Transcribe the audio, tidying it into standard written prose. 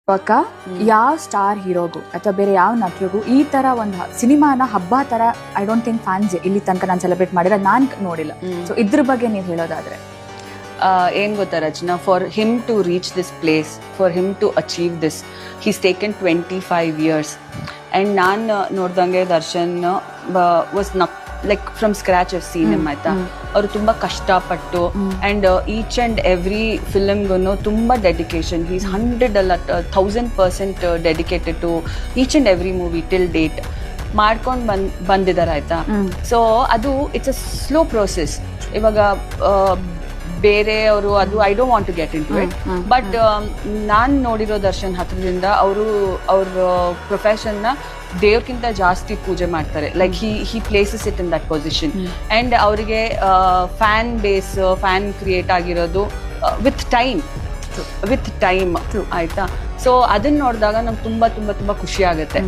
ಇವಾಗ ಯಾವ ಸ್ಟಾರ್ ಹೀರೋಗೂ ಅಥವಾ ಬೇರೆ ಯಾವ ನಟಿಗೂ ಈ ತರ ಒಂದು ಸಿನಿಮಾನ ಹಬ್ಬ ತರ ಐ ಡೋಂಟ್ ಥಿಂಕ್ ಫ್ಯಾನ್ಸ್ ಇಲ್ಲಿ ತನಕ ನಾನು ಸೆಲೆಬ್ರೇಟ್ ಮಾಡಿರೋ ನಾನು ನೋಡಿಲ್ಲ. ಸೊ ಇದ್ರ ಬಗ್ಗೆ ನೀವು ಹೇಳೋದಾದ್ರೆ ಏನ್ ಗೊತ್ತಾ Rachana, for him to reach this place, for him to achieve this, he's taken 25 years. And ನಾನು ನೋಡ್ದಂಗೆ Darshan was like from scratch of seen him ಆಯ್ತಾ. ಅವರು ತುಂಬ ಕಷ್ಟಪಟ್ಟು ಆ್ಯಂಡ್ ಈಚ್ ಆ್ಯಂಡ್ ಎವ್ರಿ ಫಿಲಮ್ಗೂ ತುಂಬ ಡೆಡಿಕೇಶನ್, ಹೀಸ್ 100 ಅಲ್ಲ 1000% dedicated to each and every movie till date ಮಾಡ್ಕೊಂಡು ಬಂದಿದ್ದಾರೆ ಆಯ್ತಾ. ಸೊ ಅದು ಇಟ್ಸ್ ಅ ಸ್ಲೋ ಪ್ರೋಸೆಸ್. ಇವಾಗ ಬೇರೆಯವರು ಅದು I don't want to get into it, but ನಾನು ನೋಡಿರೋ ದರ್ಶನ್ ಹತ್ರದಿಂದ ಅವ್ರ ಪ್ರೊಫೆಷನ್ನ ದೇವ್ರಕ್ಕಿಂತ ಜಾಸ್ತಿ ಪೂಜೆ ಮಾಡ್ತಾರೆ. Like he places it in that position. And ಅವರಿಗೆ ಫ್ಯಾನ್ ಬೇಸ್, ಫ್ಯಾನ್ ಕ್ರಿಯೇಟ್ ಆಗಿರೋದು ವಿತ್ ಟೈಮ್ ಆಯ್ತಾ. ಸೊ ಅದನ್ನ ನೋಡಿದಾಗ ನಮ್ಗೆ ತುಂಬ ತುಂಬ ತುಂಬ ಖುಷಿ ಆಗುತ್ತೆ.